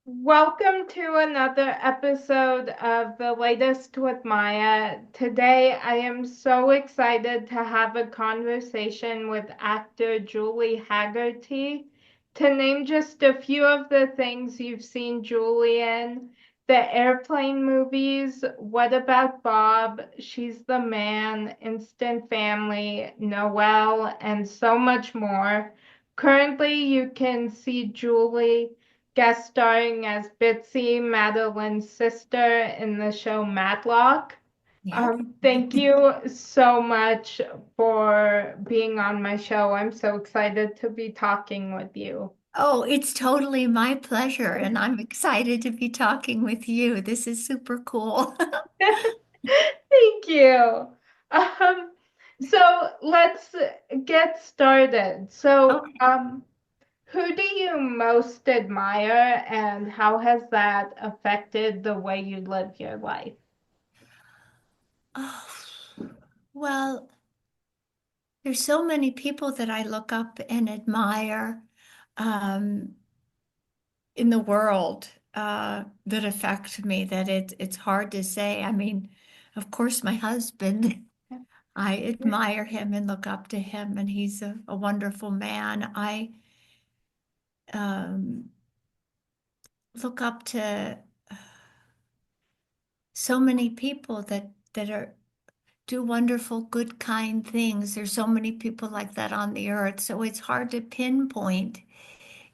Welcome to another episode of The Latest with Maya. Today, I am so excited to have a conversation with actor Julie Hagerty. To name just a few of the things you've seen Julie in, the Airplane movies, What About Bob, She's the Man, Instant Family, Noelle, and so much more. Currently, you can see Julie guest starring as Bitsy, Madeline's sister in the show Matlock. Yes. Thank you so much for being on my show. I'm so excited to be talking with you. Oh, it's totally my pleasure, and I'm excited to be talking with you. This is super cool. Thank you. Um, so let's get started. Okay. Who do you most admire, and how has that affected the way you live your life? Oh, well, there's so many people that I look up and admire um, in the world that affect me that it's hard to say. I mean, of course, my husband, I admire him and look up to him, and he's a wonderful man. I um, look up to so many people that are do wonderful, good, kind things. There's so many people like that on the earth, so it's hard to pinpoint.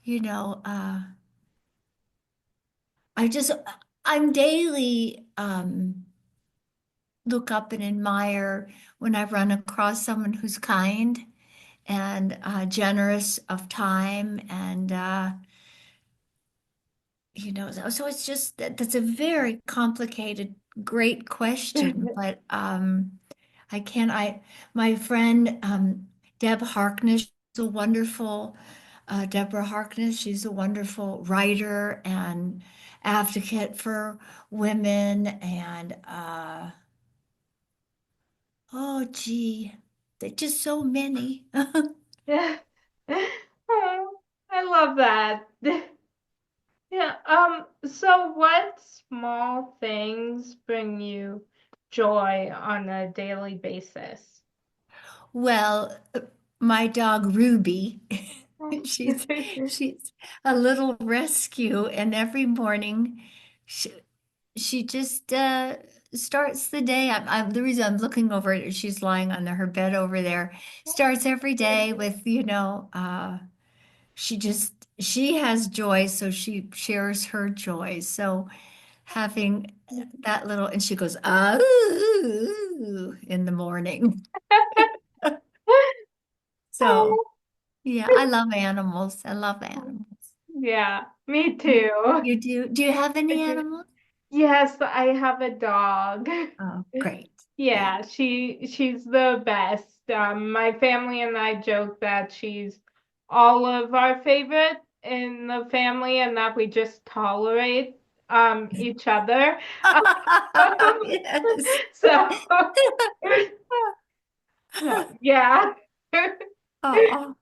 You know, I just I'm daily look up and admire when I run across someone who's kind and generous of time and so it's just that's a very complicated, great question, but I can I my friend Deb Harkness, she's a wonderful Deborah Harkness, she's a wonderful writer and advocate for women and oh gee, there's just so many. Yeah. Oh, I love that. Yeah. So what small things bring you joy on a daily basis? Well, my dog Ruby, she's she's a little rescue, and every morning she, she just starts the day. The reason I'm looking over it is she's lying on her bed over there. Starts every day with, she has joy, so she shares her joy. So having that little, and she goes, in the morning. So. Yeah, I love animals. I love animals. Yeah, me You, too. you do? Do you have any animals? Yes, I have a dog. Oh, great. Yeah. Yeah, she's the best. My family and I joke that she's all of our favorite in the family and that we just tolerate each other. Yes. So yeah. Oh,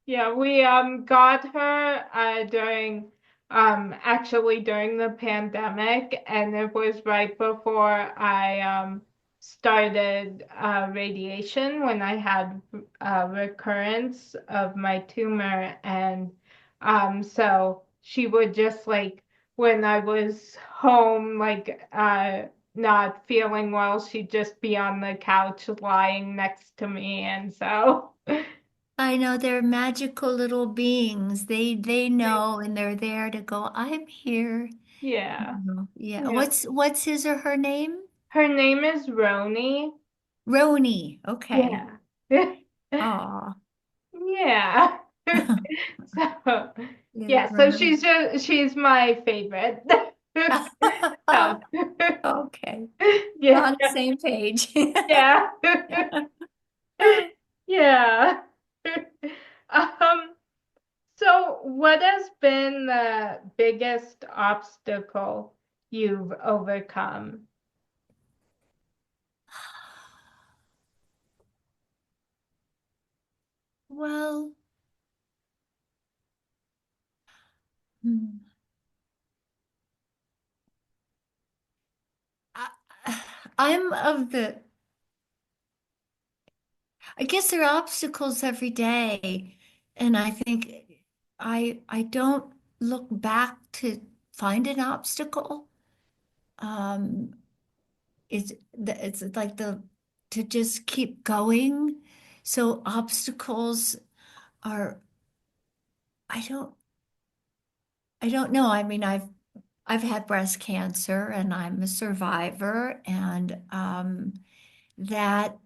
Yeah, we got her during actually during the pandemic, and it was right before I started radiation when I had recurrence of my tumor, and so she would just like when I was home like not feeling well, she'd just be on the couch lying next to me, and so. I know they're magical little beings. They know and they're there to go, I'm here. Yeah. Yeah. Yeah. What's his or her name? Her name is Roni. Roni. Okay. Yeah. Oh. Yeah. So, Little yeah, so Roni. she's my favorite. So, Okay. yeah. On the same page. Yeah. Yeah. Um, so what has been the biggest obstacle you've overcome? Well, hmm. I'm of the, I guess there are obstacles every day. And I think I don't look back to find an obstacle. Um, it's like the to just keep going. So obstacles are, I don't I don't know. I mean, I've had breast cancer and I'm a survivor, and that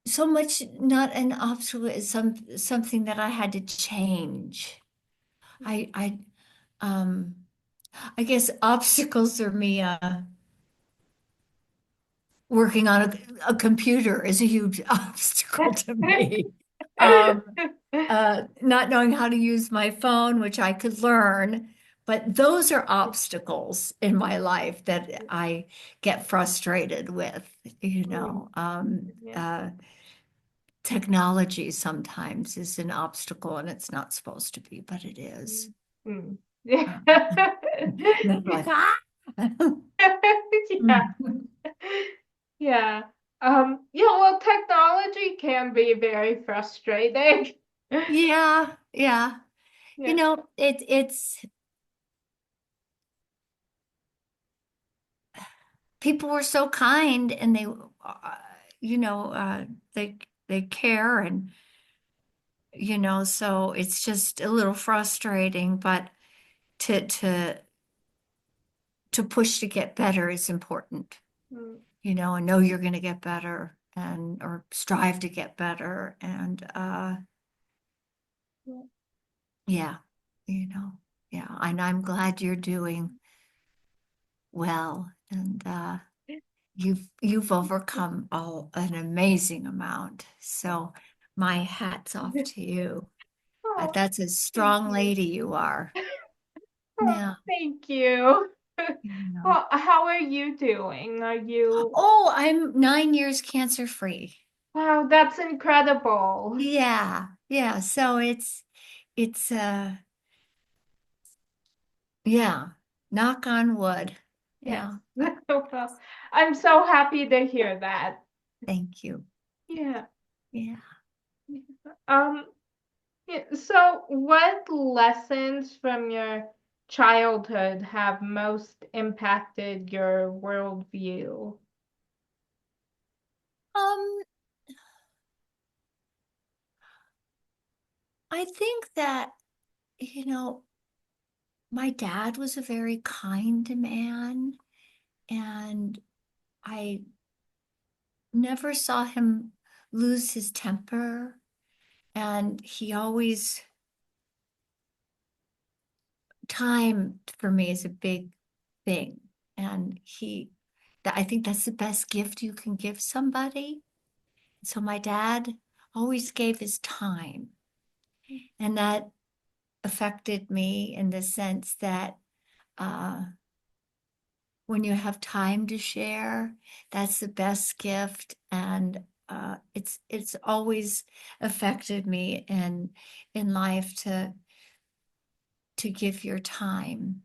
so much not an obstacle is something that I had to change. I I um I guess obstacles are me working on a computer is a huge obstacle to me. Um, not knowing how to use my phone, which I could learn, but those are obstacles in my life that I get frustrated with, you Mm, know. yeah. Technology sometimes is an obstacle and it's not supposed to be, but it is. Mm, mm. Yeah. Um, it's like, ah! Yeah. Yeah. Yeah, well, technology can be very frustrating. Yeah, yeah. You Yeah. know, it's people were so kind and you know, they care and so it's just a little frustrating, but to to to push to get better is important, Mm, and know you're going to get better and or strive to get better and yeah. yeah, you know, yeah, and I'm glad you're doing well and you've overcome an amazing amount. So my hat's off to you. Oh, That's a thank strong you. lady you are. Oh, Yeah. thank you. You know. Well, how are you doing? Are you? Oh, I'm 9 years cancer free. Wow, that's incredible. Yeah. Yeah. So it's yeah. Knock on wood. Yes. Yeah. Well, I'm so happy to hear that. Thank you. Yeah. Yeah. Um, yeah, so what lessons from your childhood have most impacted your worldview? Um, I think that, you know, my dad was a very kind man, and I never saw him lose his temper. And he always, time for me is a big thing. And I think that's the best gift you can give somebody. So my dad always gave his time. And that affected me in the sense that uh, when you have time to share, that's the best gift. And it's always affected me in life to give your time.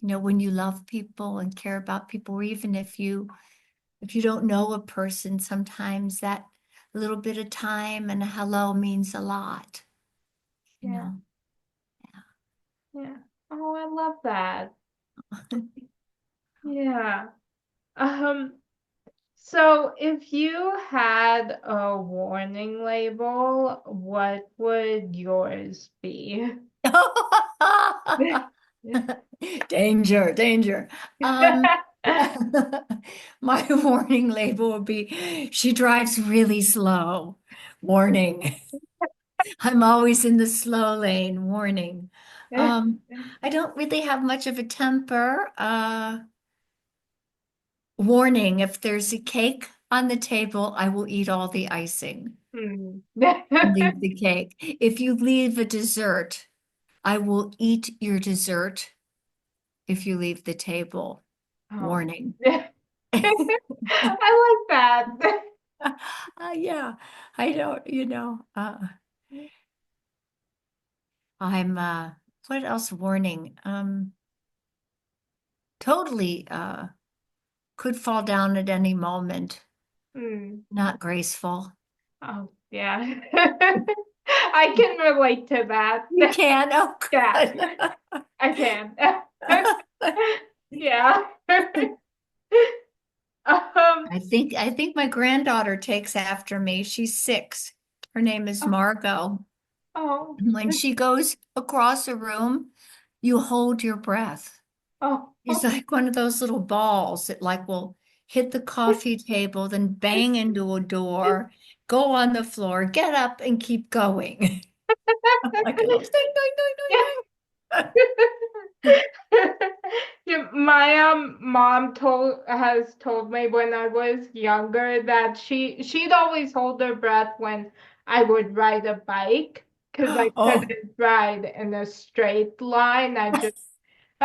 When you love people and care about people, or even if you don't know a person, sometimes that little bit of time and a hello means a lot, you Yeah, know. yeah. Oh, I love that. Yeah. Um, so if you had a warning label, what would yours be? Danger, danger. Um, my warning label would be she drives really slow. Warning. I'm always in the slow lane. Warning. Um, I don't really have much of a temper. Warning, if there's a cake on the table, I will eat all the icing Hmm. and leave the cake. If you leave a dessert, I will eat your dessert if you leave the table. Oh. Warning. I like that. Yeah, I don't, I'm what else warning? Totally could fall down at any moment. Hmm. Not graceful. Oh, yeah. I can relate to that. You can. Oh, Yeah, good. I can. Yeah. Um, I think my granddaughter takes after me. She's 6. Her name is Margot. oh, And when she goes across a room, you hold your breath. oh, It's like one of those little balls that like will hit the coffee table, then bang into a door, go on the floor, get up and keep going. Like a little ding, yeah. ding, ding, ding, ding. Yeah, my mom has told me when I was younger that she'd always hold her breath when I would ride a bike because I Oh, couldn't ride in a straight line.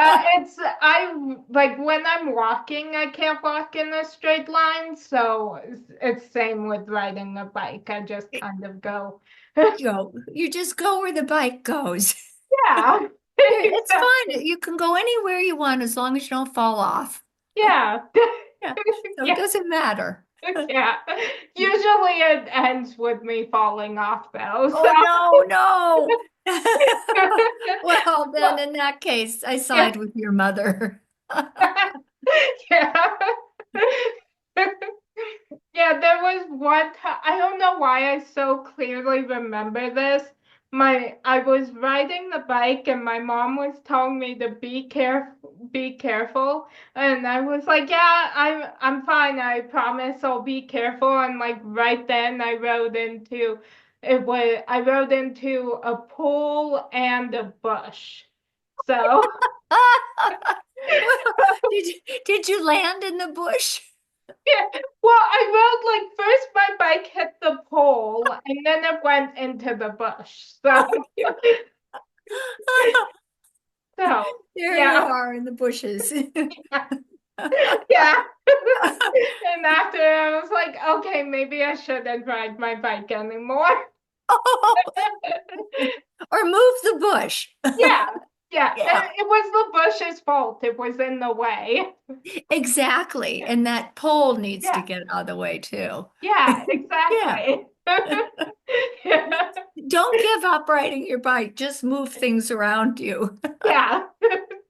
It's I like when I'm walking, I can't walk in a straight line, so it's same with riding a bike. I just kind of go. you just go where the bike goes. Yeah, It's fine. exactly. You can go anywhere you want as long as you don't fall off. Yeah. Yeah. So it Yeah. doesn't matter. Yeah. Usually it ends with me falling off though. So Oh, no, no. Well, then well, in that case, I yeah. side with your mother. Yeah. Yeah, there was one time, I don't know why I so clearly remember this. I was riding the bike and my mom was telling me to be careful. And I was like, yeah, I'm fine. I promise I'll be careful. And like right then I rode into a pool and a bush. So Well, did you land in the bush? yeah. Well, I rode like first my bike hit the pole and then it went into the bush. So, so There you yeah, are in the bushes. yeah. And after I was like, okay, maybe I shouldn't ride my bike anymore. Or move the bush. Yeah, yeah. Yeah, It was the bush's fault. It was in the way. exactly. And that pole needs to Yeah, get out of the way too. yeah, Yeah. exactly. Yeah, Don't give up riding your bike. Just move things around you. yeah,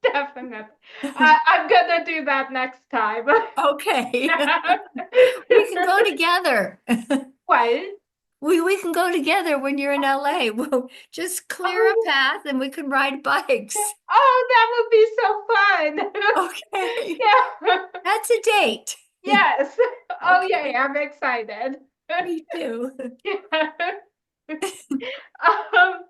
definitely. I'm gonna do that next time. Okay. We can go together. What? We can go together when you're in LA. We'll just clear a Oh, path and we can ride yeah. bikes. Oh, that would be so fun. Okay. Yeah. That's a date. Yes. Oh, yeah, Okay. I'm excited. Me too. Yeah. Um,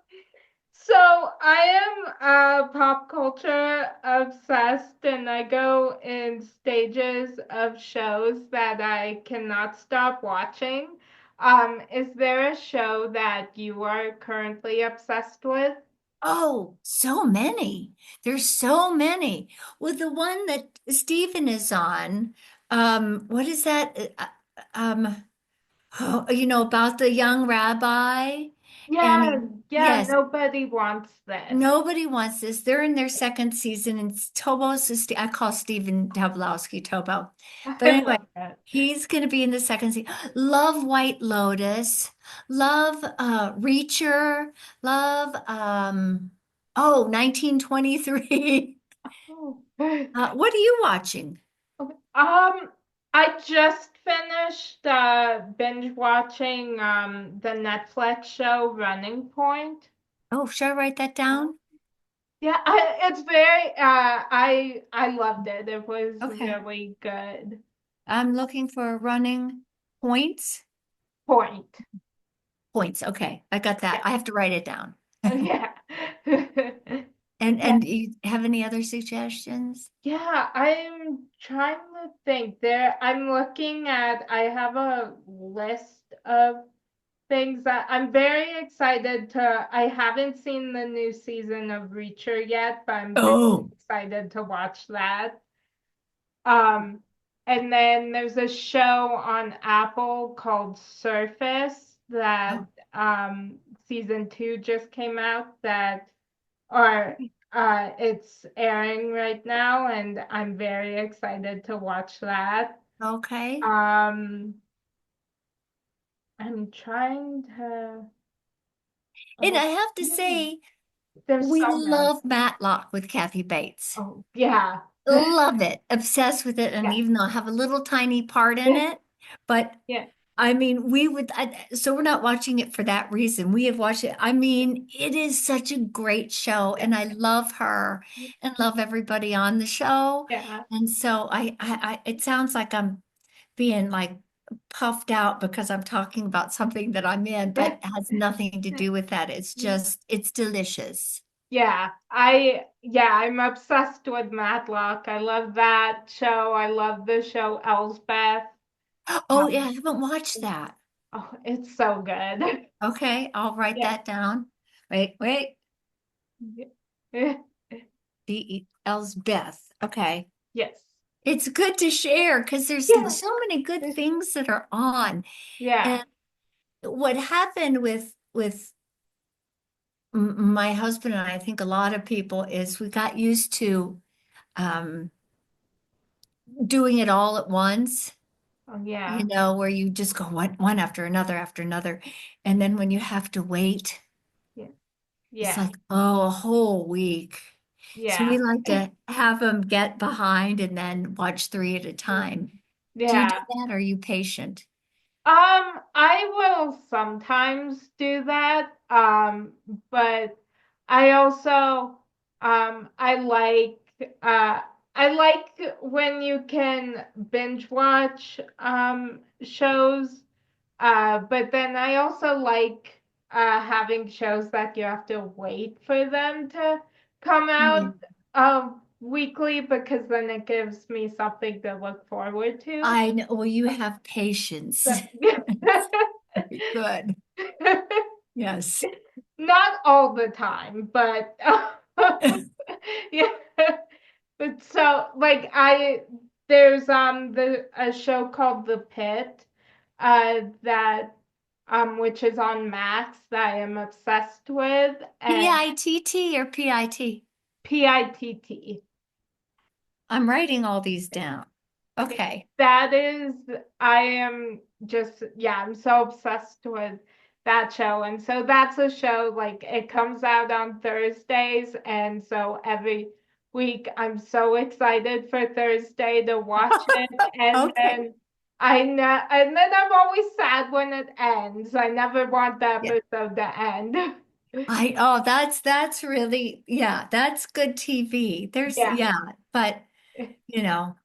so I am pop culture obsessed and I go in stages of shows that I cannot stop watching. Is there a show that you are currently obsessed with? Oh, so many. There's so many. Well, the one that Stephen is on, what is that? Um, oh, about the young rabbi. And Yeah, yeah, yes, nobody wants this. nobody wants this. They're in their second season, and Tobo's, I call Stephen Tobolowsky Tobo. But I anyway, love it. he's going to be in the second season. Love White Lotus. Love Reacher. Love, 1923. Oh. What are you watching? Okay. I just finished binge watching the Netflix show Running Point. Oh, should I write that down? Yeah, it's very I loved it. It was Okay. really good. I'm looking for running points. Point. Points. Okay. I got that. Yeah. I have to write it down. Yeah. Yeah. And you have any other suggestions? Yeah, I'm trying to think. I'm looking at, I have a list of things that I'm very excited to. I haven't seen the new season of Reacher yet, but I'm very Oh, excited to watch that. Um, and then there's a show on Apple called Surface that oh, season 2 just came out that or it's airing right now, and I'm very excited to watch that. Okay. Um, I'm trying to. And Oh, I have to hmm, say, there's we so many. love Matlock with Kathy Bates. Oh, yeah. Love it, obsessed with it, and Yeah. even though I have a little tiny part in it, but Yeah. I mean, so we're not watching it for that reason. We have watched it. I mean, it is such a great show, and I love her and love everybody on the show. Yeah. And so it sounds like I'm being like puffed out because I'm talking about something that I'm in, but Yeah. it has nothing to do with that. It's just, it's delicious. I'm obsessed with Matlock. I love that show. I love the show Elsbeth. Oh, yeah, Um, I haven't watched that. oh, it's so good. Okay, I'll write Yeah. that down. Wait. Yeah. The Elsbeth. Okay. Yes. It's good to share because there's Yeah. so many good things that are on. Yeah. And what happened with my husband and I think a lot of people is we got used to um, doing it all at once, Oh, yeah. where you just go one after another. And then when you have to wait, Yeah. it's Yeah. like, oh, a whole week. So we Yeah. like to have them get behind and then watch three at a time. Do you do Yeah. that? Or are you patient? I will sometimes do that. But I also I uh I like when you can binge watch shows. But then I also like having shows that you have to wait for them to come out Mm. weekly, because then it gives me something to look forward to. I know. Well, you have patience. So, Very good. Yes. not all the time, but yeah. But so like there's a show called The Pit, that which is on Max, that I am obsessed with, and PITT or PIT? PITT. I'm writing all these down. Okay. That is, I am just, yeah, I'm so obsessed with that show. And so that's a show, like, it comes out on Thursdays. And so every week I'm so excited for Thursday to watch it. And Okay. then and then I'm always sad when it ends. I never want the Yeah. episode to end. Oh, that's really, yeah, that's good TV. Yeah. Yeah, but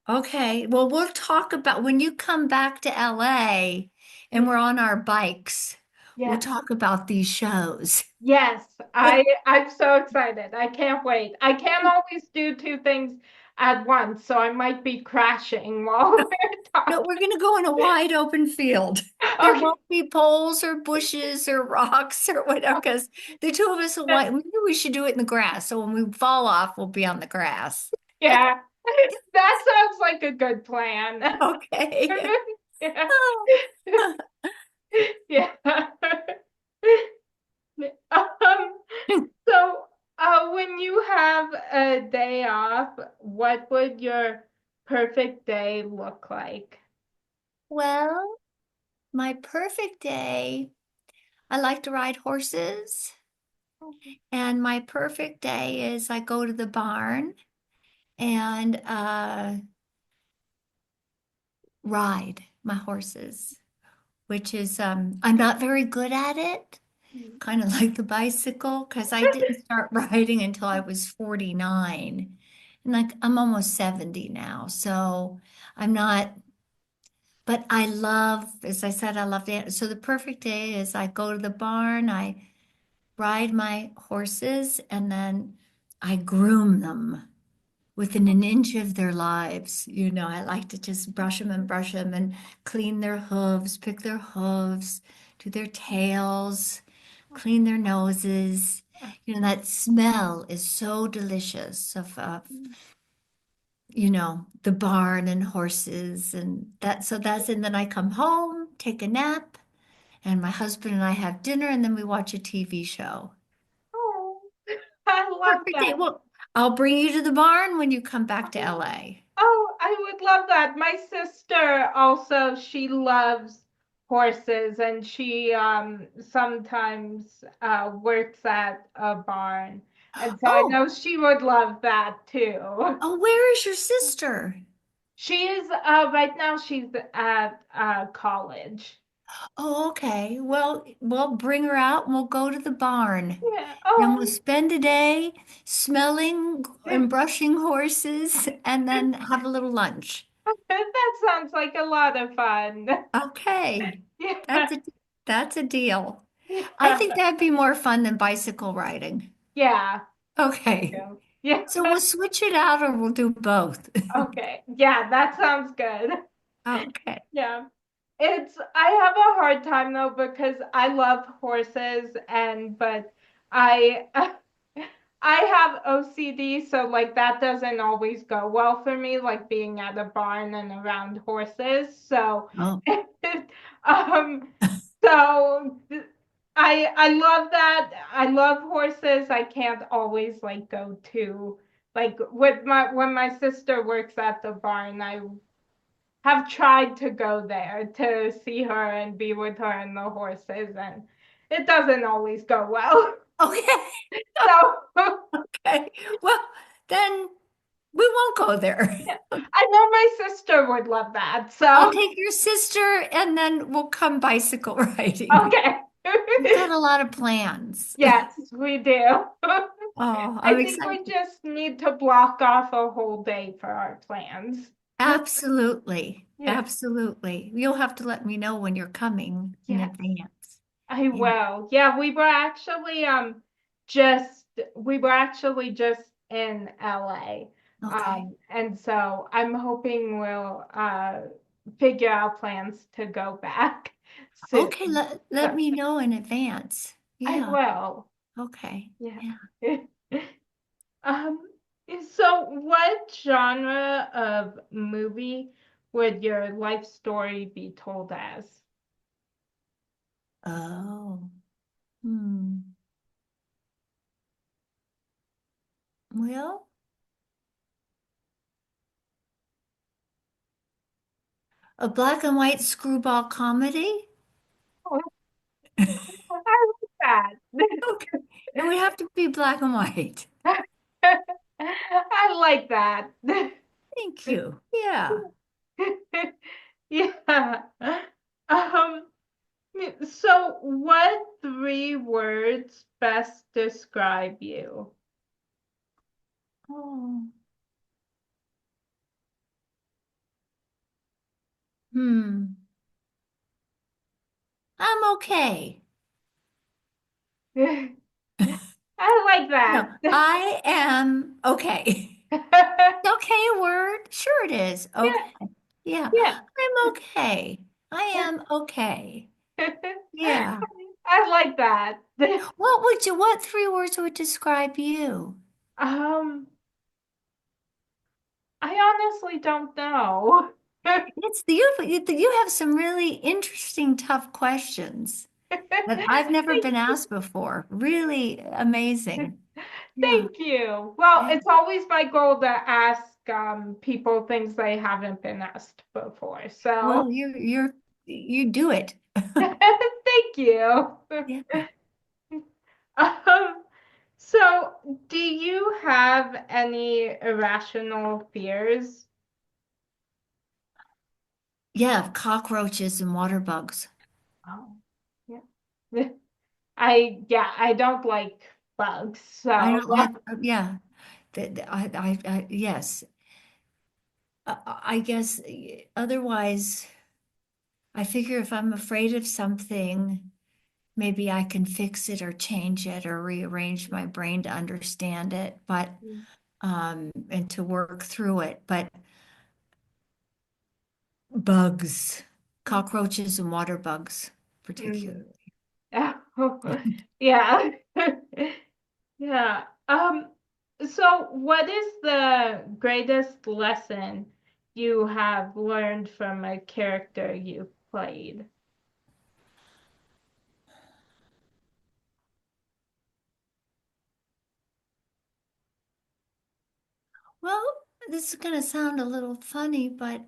okay. Well, we'll talk about when you come back to LA and we're on our bikes, we'll Yeah. talk about these shows. Yes, I'm so excited. I can't wait. I can't always do two things at once, so I might be crashing while we're No, talking. we're going to go in a wide open field. There Okay. won't be poles or bushes or rocks or whatever, because the two of us will want, maybe we should do it in the grass. So when we fall off, we'll be on the grass. Yeah. That sounds like a good plan. Okay. Yeah. Yeah. Um, so, when you have a day off, what would your perfect day look like? Well, my perfect day, I like to ride horses. And my perfect day is I go to the barn and ride my horses, which is I'm not very good at it, kind of like the bicycle, because I didn't start riding until I was 49. And like I'm almost 70 now. So I'm not, but I love, as I said, I love that. So the perfect day is I go to the barn, I ride my horses, and then I groom them within an inch of their lives. I like to just brush them and clean their hooves, pick their hooves, do their tails, clean their noses. That smell is so delicious of the barn and horses and that. So and then I come home, take a nap, and my husband and I have dinner, and then we watch a TV show. Oh, I love Perfect day. that. Well, I'll bring you to the barn when you come back to LA. Oh, I would love that. My sister also, she loves horses and she sometimes works at a barn. And so I Oh, know she would love that too. oh, where is your sister? She is right now she's at college. Oh, okay. Well, we'll bring her out and we'll go to the barn. Yeah. And we'll Oh, spend a day smelling and brushing horses and then have a little lunch. that sounds like a lot of fun. Okay. Yeah. That's a that's a deal. I Yeah. think that'd be more fun than bicycle riding. Yeah. Okay. Yeah. So we'll switch it out or we'll do both. Okay. Yeah, that sounds good. Okay. Yeah. I have a hard time though because I love horses and but I I have OCD, so like that doesn't always go well for me, like being at a barn and around horses. So Oh, um so I love that. I love horses. I can't always like go to like with my when my sister works at the barn, I have tried to go there to see her and be with her and the horses, and it doesn't always go well. okay. So Okay. Well, then we won't go there. yeah, I know my sister would love that. I'll So take your sister and then we'll come bicycle riding. okay. We've got a lot of plans. Yes, we do. Oh, I I'm think we excited. just need to block off a whole day for our plans. Absolutely. Yeah, Absolutely. You'll have to let me know when you're coming in yes, advance. I Yeah. will. Yeah, we were actually just in LA. Okay. And so I'm hoping we'll figure out plans to go back soon. Okay, let So me know in advance. I Yeah. will. Okay. Yeah. Yeah. Um, so what genre of movie would your life story be told as? Oh. Hmm. Well, a black and white screwball comedy? Oh, I like Okay. It would have to be black and white. that. I like that. Thank you. Yeah. Yeah. Um, so what three words best describe you? Oh. Hmm. I'm okay. I like No, that. I am okay. Okay, a word? Sure it is. Yeah, Okay. Yeah, yeah. I'm okay. I am okay. Yeah. I like that. What three words would describe you? Um, I honestly don't know. You have some really interesting, tough questions that I've never been asked before. Really amazing. Yeah. Thank you. Well, Yeah. it's always my goal to ask people things they haven't been asked before. So Well, you do it. thank you. Yeah. Um, so do you have any irrational fears? Yeah, cockroaches and water bugs. Oh, yeah. I don't like bugs, I so don't like, yeah, yes. I guess otherwise, I figure if I'm afraid of something, maybe I can fix it or change it or rearrange my brain to understand it, but and to work through it. But bugs, cockroaches and water bugs, particularly. Mm. Yeah. Yeah. So what is the greatest lesson you have learned from a character you played? Well, this is going to sound a little funny, but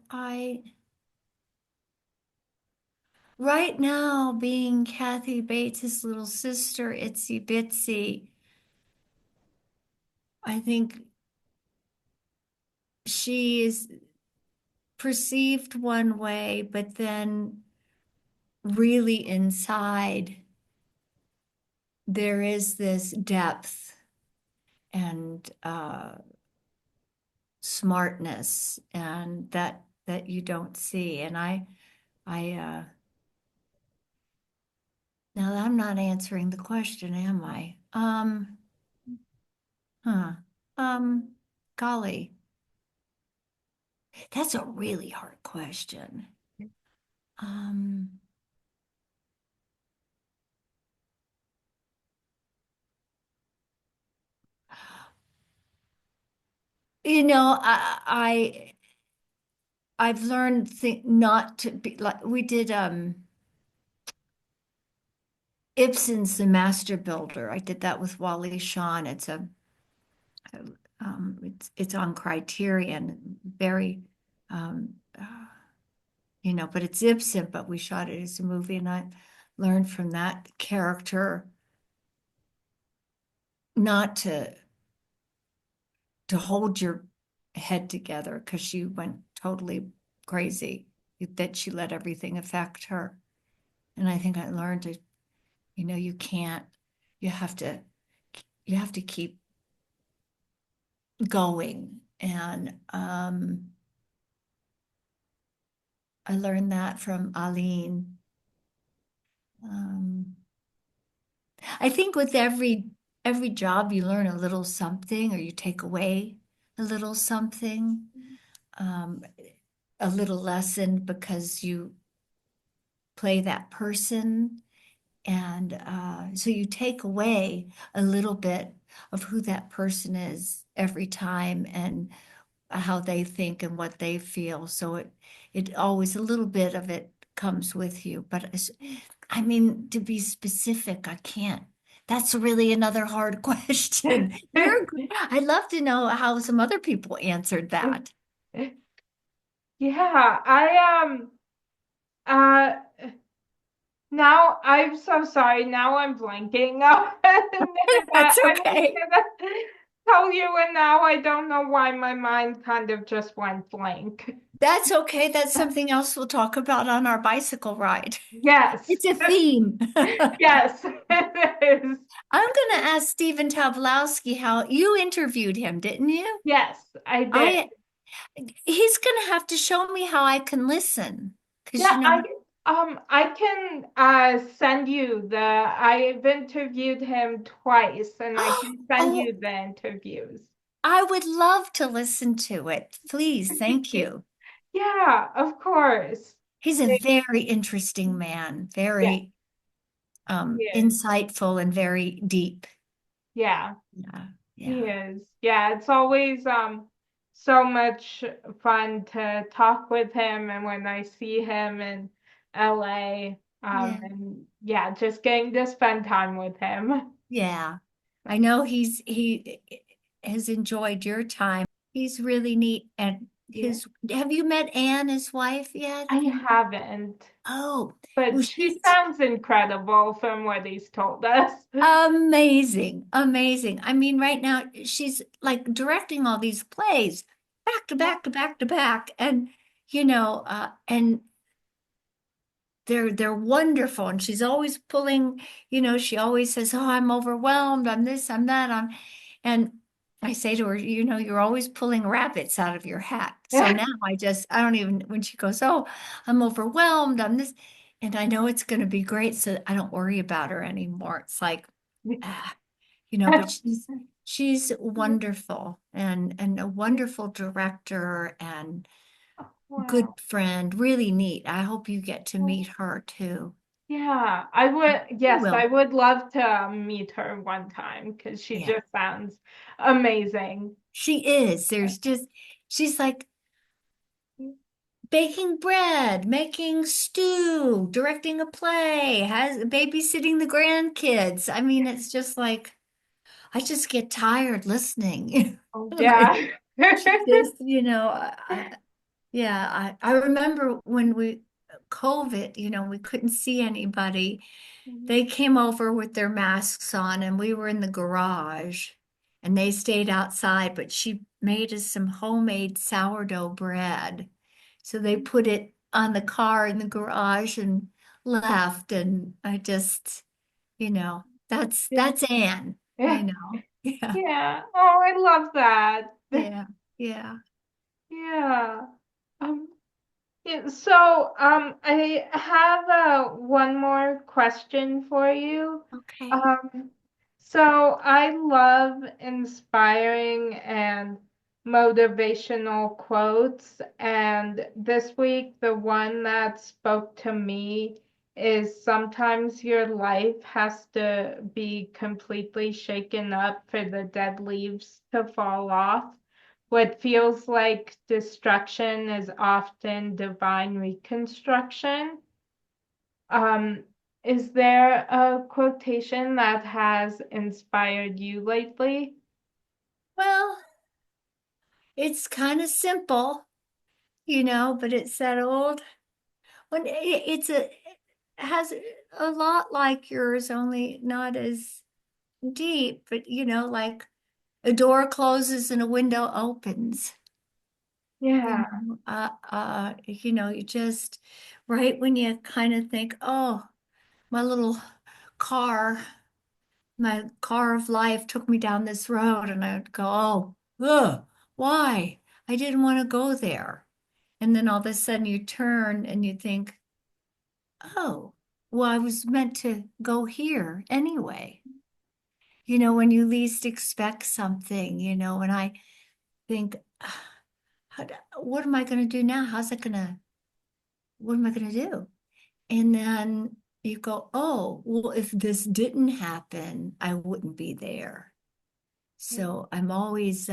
right now, being Kathy Bates' little sister, Itsy Bitsy, I think she is perceived one way, but then really inside, there is this depth and smartness and that you don't see. And I now I'm not answering the question, am I? Huh. Um, Golly, that's a really hard question. Um, you know, I've learned not to be like we did Ibsen's The Master Builder. I did that with Wally Shawn. It's on Criterion, very but it's Ibsen, but we shot it as a movie, and I learned from that character not to hold your head together because she went totally crazy, that she let everything affect her. And I think I learned to, you can't, you have to, you have to keep going. And I learned that from Aline. Um, I think with every job you learn a little something or you take away a little something, um, a little lesson because you play that person. And so you take away a little bit of who that person is every time and how they think and what they feel. So it always a little bit of it comes with you. But I mean, to be specific, I can't. That's really another hard question. I'd love to know how some other people answered that. Yeah, uh now I'm so sorry. Now I'm blanking. That's I was okay. gonna tell you, and now I don't know why my mind kind of just went blank. That's okay. That's something else we'll talk about on our bicycle ride. Yes. It's a theme. Yes, it is. I'm going to ask Stephen Tobolowsky how you interviewed him, didn't you? Yes, I did. I He's going to have to show me how I can listen because Yeah, I can send you I've interviewed him twice and I can send oh, you the interviews. I would love to listen to it. Please, thank you. Yeah, of course. He's a very interesting man, Yeah, very he is. insightful and very deep. Yeah, Yeah, he yeah, is. Yeah, it's always so much fun to talk with him and when I see him in LA yeah, and yeah, just getting to spend time with him. yeah. I know he has enjoyed your time. He's really neat. And Yeah. have you met Anne, his wife, yet? I Have you? haven't. Oh, well, But she she's sounds incredible from what he's told us. amazing, amazing. I mean, right now she's like directing all these plays back to back to back to back, and and they're wonderful. And she's always pulling, she always says, "Oh, I'm overwhelmed. I'm this, I'm that." And I say to her, "You're always pulling rabbits out of your hat." So now I don't even when she goes, "Oh, I'm overwhelmed. I'm this," and I know it's going to be great, so I don't worry about her anymore. It's like. ah, but she's wonderful and a wonderful director and good Wow. friend, really neat. I hope you get to meet her too. Yeah, I would, You yes, I will. would love to meet her one time because she Yeah, just sounds amazing. she is. She's like baking bread, making stew, directing a play, has babysitting the grandkids. I mean, it's just like I just get tired listening. Oh, Like, yeah. She just, yeah, I remember when COVID, we couldn't see anybody. They came over with their masks on and we were in the garage and they stayed outside, but she made us some homemade sourdough bread. So they put it on the car in the garage and left. And I just, you know, Yeah. that's Anne, Yeah. Yeah, Yeah. Oh, I love that. yeah, yeah. Yeah. Um, yeah, so I have one more question for you. Okay. Um, so I love inspiring and motivational quotes, and this week the one that spoke to me is sometimes your life has to be completely shaken up for the dead leaves to fall off. What feels like destruction is often divine reconstruction. Um, is there a quotation that has inspired you lately? Well, it's kind of simple, but it's that old when it has a lot like yours, only not as deep, but like a door closes and a window opens. Yeah, You just right when you kind of think, oh, my little car, my car of life took me down this road, and I'd go, oh, ugh, why? I didn't want to go there. And then all of a sudden you turn and you think, oh, well, I was meant to go here anyway. When you least expect something, and I think, what am I going to do now? What am I going to do? And then you go, oh, well, if this didn't happen, I wouldn't be there. So I'm always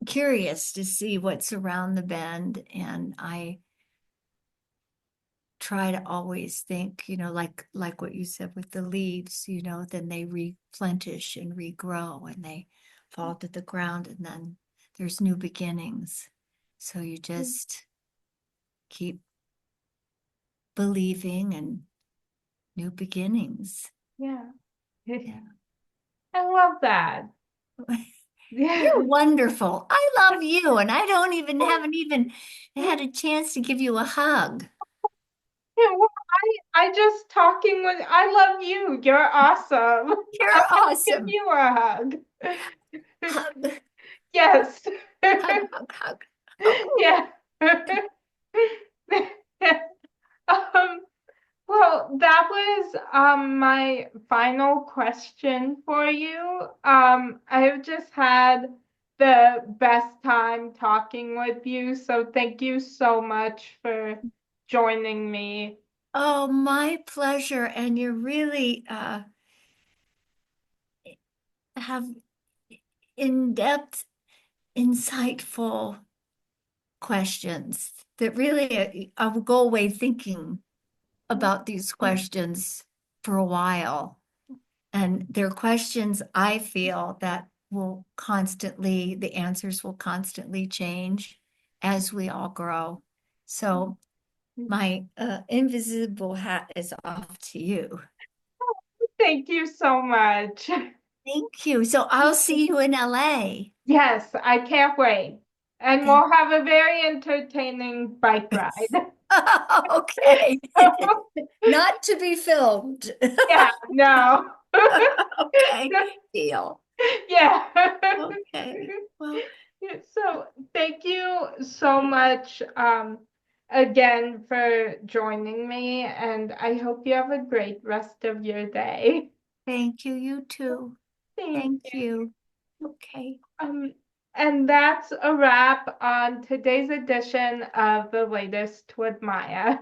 curious to see what's around the bend. And I try to always think, like what you said with the leaves, then they replenish and regrow and they fall to the ground and then there's new beginnings. So you just keep believing and new beginnings. yeah. Yeah. I love that. Yeah. You're wonderful. I love you, and I don't even haven't even had a chance to give you a hug. Yeah, well, I just talking with, I love you. You're awesome. You're I want to give awesome. you a hug. Hug, Yes. hug, hug, hug. Oh, Yeah. Um, well, that was my final question for you. I've just had the best time talking with you, so thank you so much for joining me. oh, my pleasure. And you really have in-depth, insightful questions that really I will go away thinking about these questions for a while. And they're questions I feel that the answers will constantly change as we all grow. So my invisible hat is off to you. Thank you so much. Thank you. So I'll see you in LA. Yes, I can't wait. And Thank we'll have a very entertaining bike ride. Okay. Not to be filmed. Yeah, no. Okay. Deal. Yeah. Okay. Well, Yeah, so thank you so much again for joining me, and I hope you have a great rest of your day. thank you. You too. Thank Thank you. Okay. Um, and that's a wrap on today's edition of The Latest with Maya.